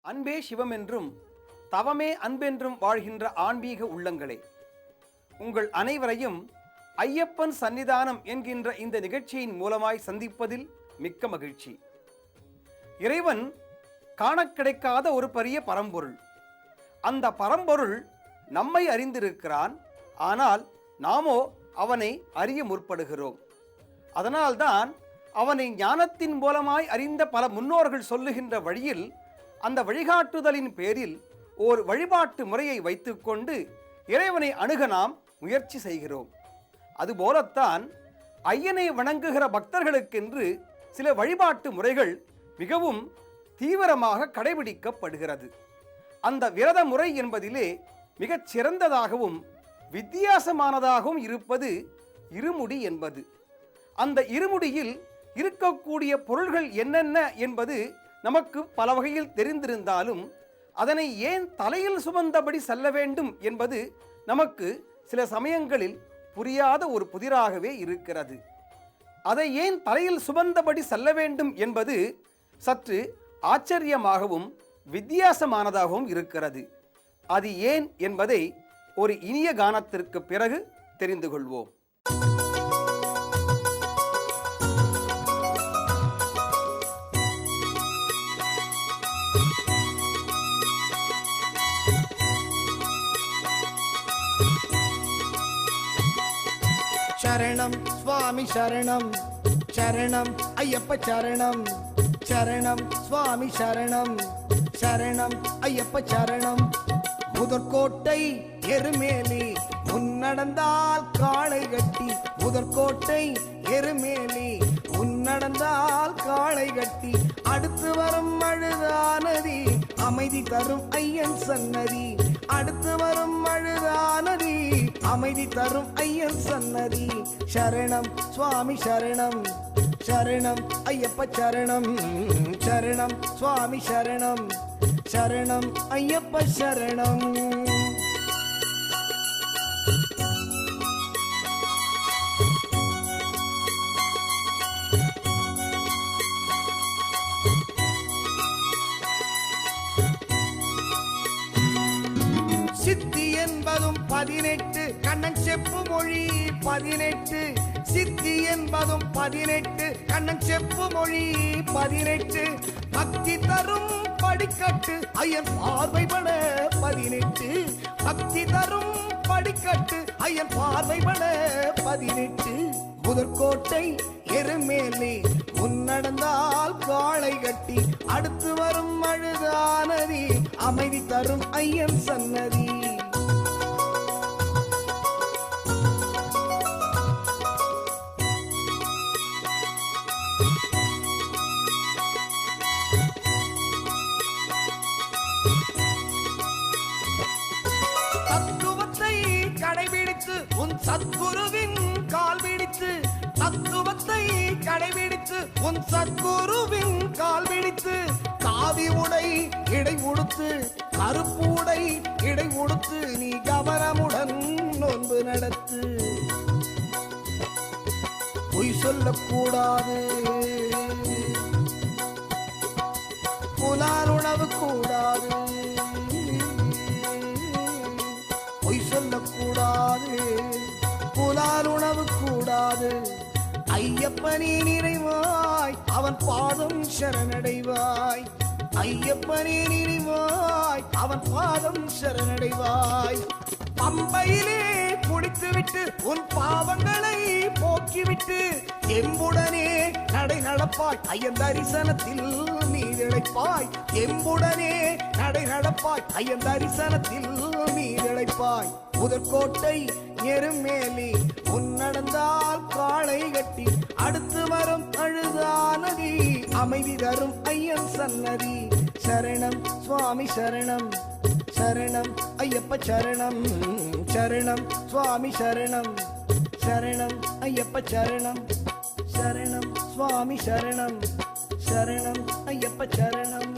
அன்பே சிவம் என்றும் தவமே அன்பென்றும் வாழ்கின்ற ஆன்மீக உள்ளங்களே, உங்கள் அனைவரையும் ஐயப்பன் சன்னிதானம் என்கின்ற இந்த நிகழ்ச்சியின் மூலமாய் சந்திப்பதில் மிக்க மகிழ்ச்சி. இறைவன் காண கிடைக்காத ஒரு பெரிய பரம்பொருள். அந்த பரம்பொருள் நம்மை அறிந்திருக்கிறான். ஆனால் நாமோ அவனை அறிய முற்படுகிறோம். அதனால்தான் அவனை ஞானத்தின் மூலமாய் அறிந்த பல முன்னோர்கள் சொல்லுகின்ற வழியில், அந்த வழிகாட்டுதலின் பேரில் ஓர் வழிபாட்டு முறையை வைத்துக்கொண்டு இறைவனை அணுக நாம் முயற்சி செய்கிறோம். அதுபோலத்தான் ஐயனை வணங்குகிற பக்தர்களுக்கென்று சில வழிபாட்டு முறைகள் மிகவும் தீவிரமாக கடைபிடிக்கப்படுகிறது. அந்த விரத முறை என்பதிலே மிகச் சிறந்ததாகவும் வித்தியாசமானதாகவும் இருப்பது இருமுடி என்பது. அந்த இருமுடியில் இருக்கக்கூடிய பொருள்கள் என்னென்ன என்பது நமக்கு பல வகையில் தெரிந்திருந்தாலும், அதனை ஏன் தலையில் சுமந்தபடி செல்ல வேண்டும் என்பது நமக்கு சில சமயங்களில் புரியாத ஒரு புதிராகவே இருக்கிறது. அதை ஏன் தலையில் சுமந்தபடி செல்ல வேண்டும் என்பது சற்று ஆச்சரியமாகவும் வித்தியாசமானதாகவும் இருக்கிறது. அது ஏன் என்பதை ஒரு இனிய கானத்திற்கு பிறகு தெரிந்து கொள்வோம். சரணம் சுவாமி சரணம், சரணம் ஐயப்ப சரணம், சரணம் சுவாமி சரணம், சரணம் ஐயப்ப சரணம். முதற்கோட்டை எருமேலி முன்னடந்தால் காளை கட்டி, முதற்கோட்டை எருமேலி முன்னடந்தால் காளை கட்டி, அடுத்து வரும் அழுதானதி அமைதி தரும் ஐயன் சன்னதி, அடுத்து வரும் அழுதானதி அமைதி தரும் ஐயன் சன்னதி. சரணம் சுவாமி சரணம், சரணம் ஐயப்ப சரணம், சரணம் சுவாமி சரணம், சரணம் ஐயப்ப சரணம். சித்தி என்பதும் 18, கண்ணன் செப்பு மொழி 18, சித்தி என்பதும் 18, கண்ணன் செப்பு மொழி 18, பக்தி தரும் படிக்கட்டு ஐயன் பார்வைபட 18, பக்தி தரும் படிக்கட்டு ஐயன் பார்வைபட 18. முதற்கோட்டை எருமேலி முன்னடந்தால் காளை கட்டி, அடுத்து வரும் அழுதானதி அமைதி தரும் ஐயன் சன்னதி. தத்துவத்தை கடைபிடித்து உன் சத்குருவின் கால் பிடித்து, தத்துவத்தை கடைபிடித்து உன் சத்குருவின் கால் பிடித்து, காவி உடை இடை உடுத்து கருப்பு உடை இடை உடுத்து நீ கவனமுடன் நோன்பு நடத்து. பொய் சொல்லக்கூடாது, புலால் உணவு கூடாது, பொய் சொல்லக்கூடாது, புலால் உணவு கூடாது. ஐயப்பனே நிறைவாய் அவன் பாதம் சரணடைவாய், ஐயப்பனே நிறைவாய் அவன் பாதம் சரணடைவாய். பம்பையிலே குடித்துவிட்டு உன் பாவங்களை போக்கிவிட்டு எம்புடனே நடை நடப்பாய் ஐயன் தரிசனத்தில் நீ இழைப்பாய், எம்புடனே நடை நடப்பாய் ஐயன் தரிசனத்தில் நீ இழைப்பாய். முதற்கோட்டை எருமேலி முன்னடந்தால் காளை கட்டி, அடுத்து வரும் அழுதானதி அமைதி தரும் ஐயன் சன்னதி. சரணம் சுவாமி சரணம், சரணம் ஐயப்ப சரணம், சரணம் சுவாமி சரணம், சரணம் ஐயப்ப சரணம், சரணம் சுவாமி சரணம், சரணம் ஐயப்ப சரணம்.